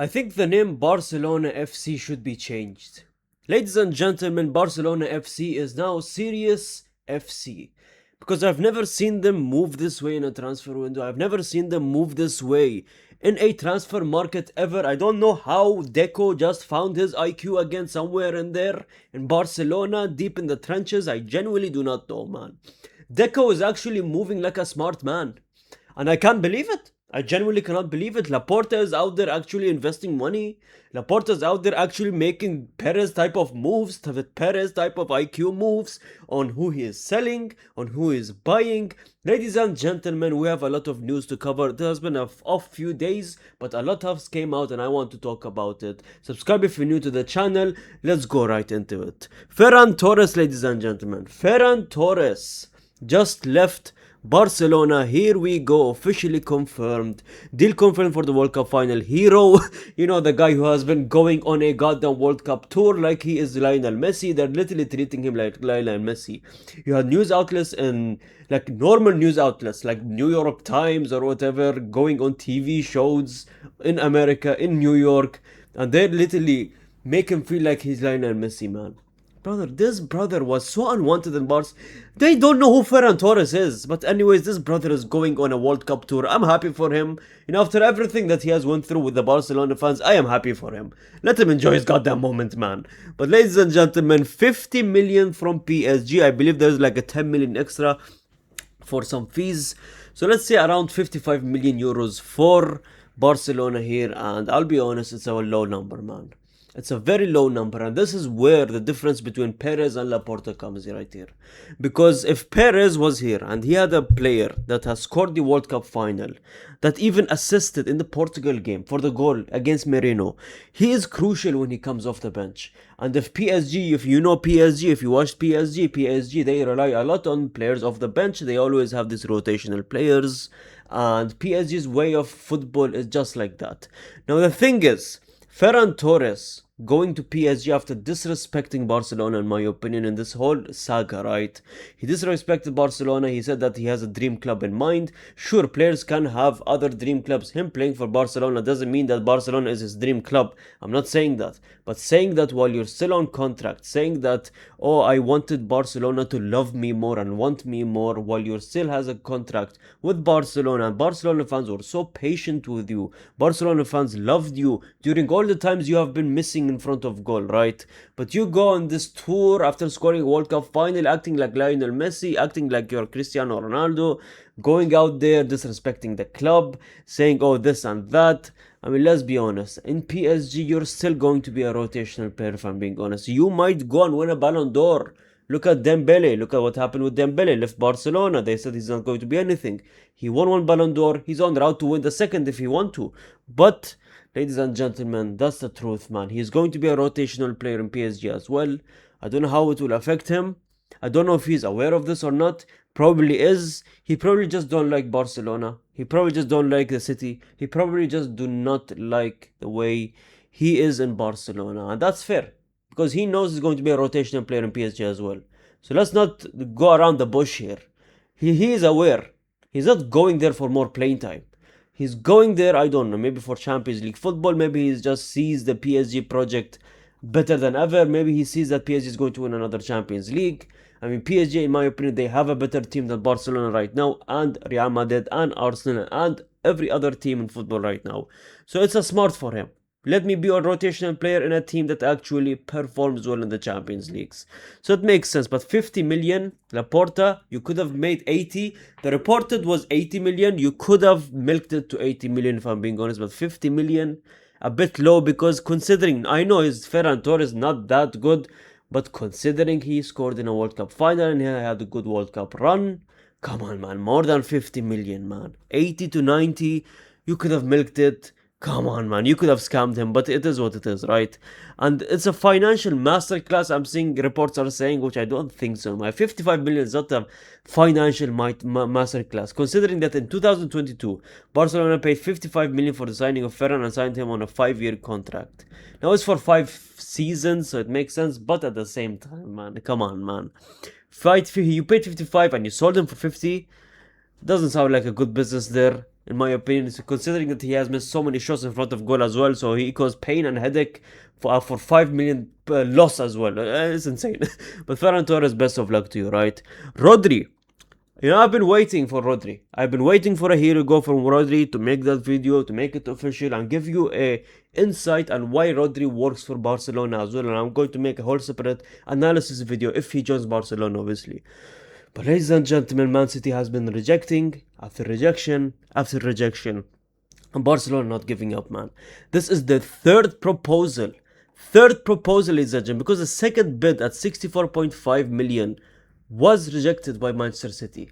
I think the name Barcelona FC should be changed. Ladies and gentlemen, Barcelona FC is now Serious FC. Because I've never seen them move this way in a transfer window. I've never seen them move this way in a transfer market ever. I don't know how Deco just found his IQ again somewhere in there in Barcelona, deep in the trenches. I genuinely do not know, man. Deco is actually moving like a smart man. And I can't believe it. I genuinely cannot believe it. Laporta is out there actually investing money. Laporta is out there actually making Perez type of moves, with Perez type of IQ moves on who he is selling, on who he is buying. Ladies and gentlemen, we have a lot of news to cover. There has been a off few days, but a lot has came out and I want to talk about it. Subscribe if you're new to the channel. Let's go right into it. Ferran Torres, ladies and gentlemen. Ferran Torres just left Barcelona. Here we go, officially confirmed. Deal confirmed for the World Cup final. Hero, you know, the guy who has been going on a goddamn World Cup tour like he is Lionel Messi. They're literally treating him like Lionel Messi. You had news outlets and like normal news outlets like New York Times or whatever going on TV shows in America, in New York, and they literally make him feel like he's Lionel Messi, man. Brother, this brother was so unwanted in Bars. They don't know who Ferran Torres is. But anyways, this brother is going on a World Cup tour. I'm happy for him. You know, after everything that he has went through with the Barcelona fans, I am happy for him. Let him enjoy his goddamn moment, man. But ladies and gentlemen, 50 million from PSG. I believe there's like a 10 million extra for some fees. So let's say around 55 million euros for Barcelona here. And I'll be honest, it's a low number, man. It's a very low number, and this is where the difference between Perez and Laporta comes right here. Because if Perez was here and he had a player that has scored the World Cup final, that even assisted in the Portugal game for the goal against Merino, he is crucial when he comes off the bench. And if PSG, if you know PSG, if you watched PSG, they rely a lot on players off the bench. They always have these rotational players, and PSG's way of football is just like that. Now the thing is, Ferran Torres going to PSG after disrespecting Barcelona, in my opinion, in this whole saga, right? He disrespected Barcelona. He said that he has a dream club in mind. Sure, players can have other dream clubs. Him playing for Barcelona doesn't mean that Barcelona is his dream club. I'm not saying that. But saying that while you're still on contract, saying that, oh, I wanted Barcelona to love me more and want me more while you still has a contract with Barcelona, and Barcelona fans were so patient with you. Barcelona fans loved you during all the times you have been missing in front of goal, right? But you go on this tour after scoring a World Cup final, acting like Lionel Messi, acting like you're Cristiano Ronaldo, going out there disrespecting the club, saying, oh, this and that. I mean, let's be honest. In PSG, you're still going to be a rotational player, if I'm being honest. You might go and win a Ballon d'Or. Look at Dembele. Look at what happened with Dembele. Left Barcelona. They said he's not going to be anything. He won one Ballon d'Or. He's on route to win the second if he want to. But ladies and gentlemen, that's the truth, man. He's going to be a rotational player in PSG as well. I don't know how it will affect him. I don't know if he's aware of this or not. Probably is. He probably just don't like Barcelona. He probably just don't like the city. He probably just do not like the way he is in Barcelona. And that's fair. Because he knows he's going to be a rotational player in PSG as well. So let's not go around the bush here. He is aware. He's not going there for more playing time. He's going there, I don't know, maybe for Champions League football. Maybe he just sees the PSG project better than ever. Maybe he sees that PSG is going to win another Champions League. I mean, PSG, in my opinion, they have a better team than Barcelona right now, and Real Madrid, and Arsenal, and every other team in football right now. So it's a smart for him. Let me be a rotational player in a team that actually performs well in the Champions Leagues. So it makes sense. But 50 million, Laporta, you could have made 80. The reported was 80 million. You could have milked it to 80 million, if I'm being honest. But 50 million, a bit low, because considering, I know his Ferran Torres not that good, but considering he scored in a World Cup final and he had a good World Cup run, come on, man, more than 50 million, man. 80 to 90, you could have milked it. Come on, man, you could have scammed him, but it is what it is, right? And it's a financial masterclass, I'm seeing reports are saying, which I don't think so. My 55 million is not a financial masterclass, considering that in 2022, Barcelona paid 55 million for the signing of Ferran and signed him on a 5-year contract. Now it's for 5 seasons, so it makes sense, but at the same time, man, come on, man. You paid 55 and you sold him for 50, doesn't sound like a good business there. in my opinion, considering that he has missed so many shots in front of goal as well, so he caused pain and headache for 5 million loss as well. It's insane. But Ferran Torres, best of luck to you, right? Rodri. I've been waiting for Rodri. I've been waiting for a hero go from Rodri to make that video, to make it official and give you a insight on why Rodri works for Barcelona as well. And I'm going to make a whole separate analysis video if he joins Barcelona, obviously. But ladies and gentlemen, Man City has been rejecting after rejection after rejection. And Barcelona not giving up, man. This is the third proposal. Ladies and gentlemen, because the second bid at 64.5 million was rejected by Manchester City.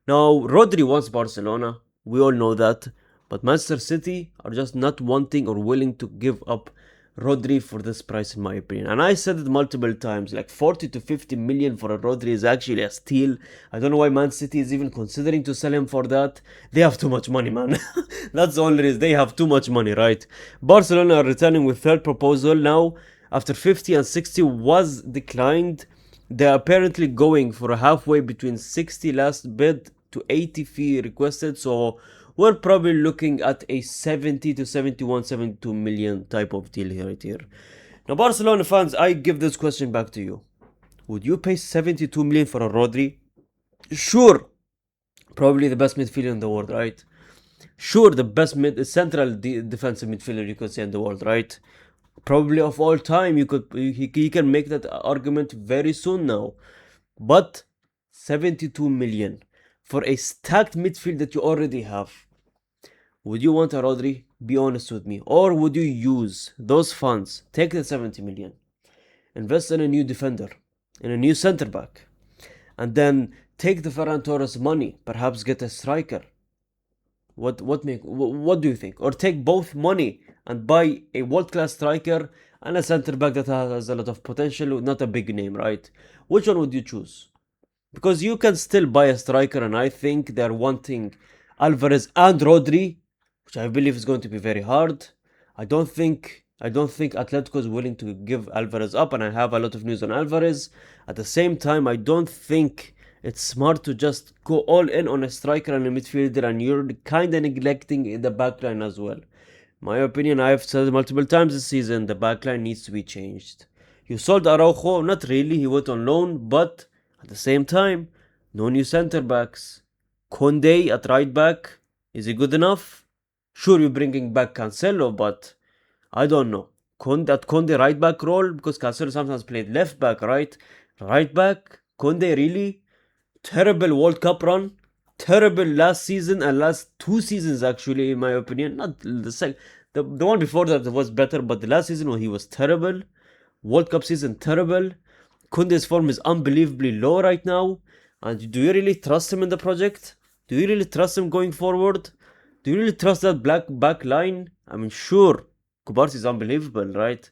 Now, Rodri wants Barcelona. We all know that. But Manchester City are just not wanting or willing to give up Rodri for this price, in my opinion. And I said it multiple times, like 40 to 50 million for a Rodri is actually a steal. I don't know why Man City is even considering to sell him for that. They have too much money, man. That's the only reason. They have too much money, right? Barcelona are returning with third proposal now. After 50 and 60 was declined, they're apparently going for a halfway between 60 last bid to 80 fee requested. So we're probably looking at a 70 to 71, 72 million type of deal here, right here. Now, Barcelona fans, I give this question back to you. Would you pay 72 million for a Rodri? Sure, probably the best midfielder in the world, right? Sure, the best central defensive midfielder you could say in the world, right? Probably of all time, you can make that argument very soon now. But 72 million for a stacked midfield that you already have. Would you want a Rodri? Be honest with me. Or would you use those funds, take the 70 million, invest in a new defender, in a new centre back, and then take the Ferran Torres money, perhaps get a striker? What do you think? Or take both money and buy a world-class striker and a centre back that has a lot of potential, not a big name, right? Which one would you choose? Because you can still buy a striker, and I think they're wanting Alvarez and Rodri, which I believe is going to be very hard. I don't think Atletico is willing to give Alvarez up, and I have a lot of news on Alvarez. At the same time, I don't think it's smart to just go all in on a striker and a midfielder, and you're kind of neglecting the backline as well. My opinion, I've said multiple times this season, the backline needs to be changed. You sold Araujo, not really, he went on loan, but at the same time, no new centre backs. Conde at right back, is he good enough? Sure, you're bringing back Cancelo, but I don't know. Conde right back role, because Cancelo sometimes played left back, right? Right back, Conde really? Terrible World Cup run. Terrible last season and last 2 seasons, actually, in my opinion. Not the one before that was better, but the last season when he was terrible. World Cup season, terrible. Kunde's form is unbelievably low right now. And do you really trust him in the project? Do you really trust him going forward? Do you really trust that back line? I mean, sure, Kubarsi is unbelievable, right?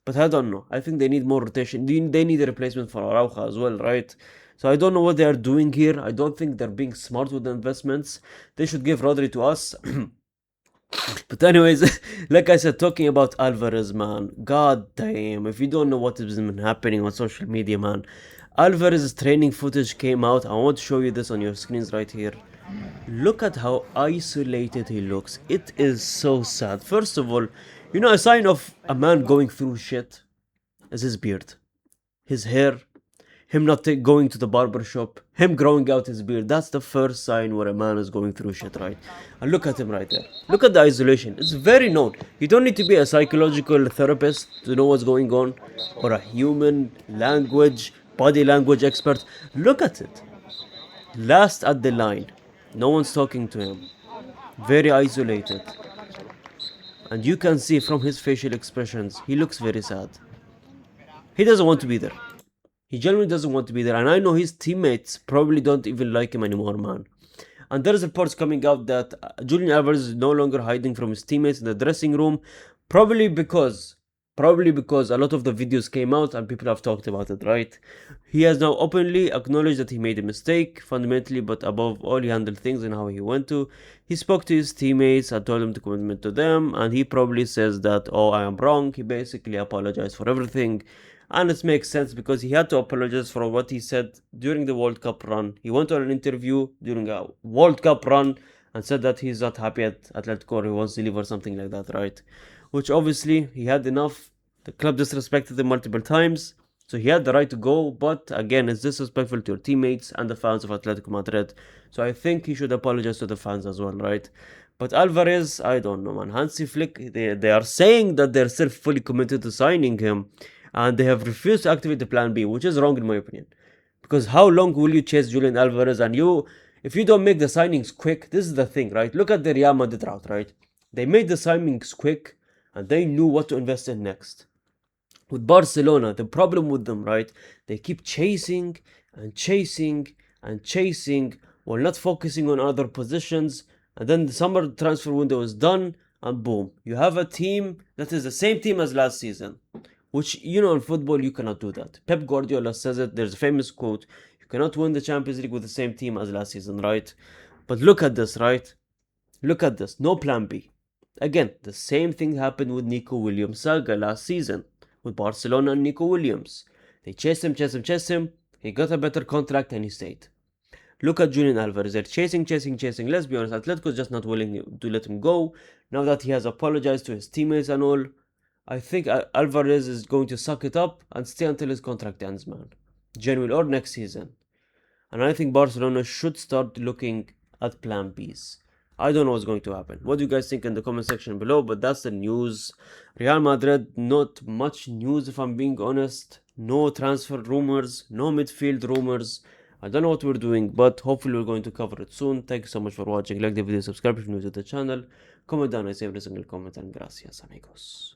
But I don't know. I think they need more rotation. They need a replacement for Araujo as well, right? So I don't know what they are doing here. I don't think they're being smart with the investments. They should give Rodri to us. But anyways, like I said, talking about Alvarez, man. God damn, if you don't know what has been happening on social media, man. Alvarez's training footage came out. I want to show you this on your screens right here. Look at how isolated he looks. It is so sad. First of all, a sign of a man going through shit is his beard, his hair, him not going to the barber shop, him growing out his beard. That's the first sign where a man is going through shit, right? And look at him right there. Look at the isolation. It's very known. You don't need to be a psychological therapist to know what's going on, or a human language, body language expert. Look at it. Last at the line. No one's talking to him. Very isolated. And you can see from his facial expressions, he looks very sad. He doesn't want to be there. He genuinely doesn't want to be there. And I know his teammates probably don't even like him anymore, man. And there's reports coming out that Julián Álvarez is no longer hiding from his teammates in the dressing room. Probably because a lot of the videos came out and people have talked about it, right? He has now openly acknowledged that he made a mistake, fundamentally, but above all, he handled things and how he went to. He spoke to his teammates and told them to commit to them, and he probably says that, oh, I am wrong. He basically apologized for everything. And it makes sense because he had to apologize for what he said during the World Cup run. He went on an interview during a World Cup run and said that he's not happy at Atletico or he wants to leave or something like that, right? Which obviously he had enough. The club disrespected him multiple times, so he had the right to go, but again, it's disrespectful to your teammates and the fans of Atletico Madrid. So I think he should apologize to the fans as well, right? But Alvarez, I don't know, man. Hansi Flick, they are saying that they're still fully committed to signing him, and they have refused to activate the plan B, which is wrong in my opinion. Because how long will you chase Julián Álvarez? And if you don't make the signings quick, this is the thing, right? Look at the Real Madrid route, right? They made the signings quick, and they knew what to invest in next. With Barcelona, the problem with them, right? They keep chasing and chasing and chasing while not focusing on other positions. And then the summer transfer window is done, and boom, you have a team that is the same team as last season. Which, in football, you cannot do that. Pep Guardiola says it. There's a famous quote: you cannot win the Champions League with the same team as last season, right? But look at this, right? Look at this. No plan B. Again, the same thing happened with Nico Williams' saga last season with Barcelona and Nico Williams. They chased him. He got a better contract and he stayed. Look at Julián Álvarez. They're chasing. Let's be honest, Atletico is just not willing to let him go. Now that he has apologized to his teammates and all, I think Alvarez is going to suck it up and stay until his contract ends, man. January or next season. And I think Barcelona should start looking at plan Bs. I don't know what's going to happen. What do you guys think in the comment section below? But that's the news. Real Madrid, not much news if I'm being honest. No transfer rumors, no midfield rumors. I don't know what we're doing, but hopefully we're going to cover it soon. Thank you so much for watching. Like the video, subscribe if you're new to the channel. Comment down, I say every single comment, and gracias amigos.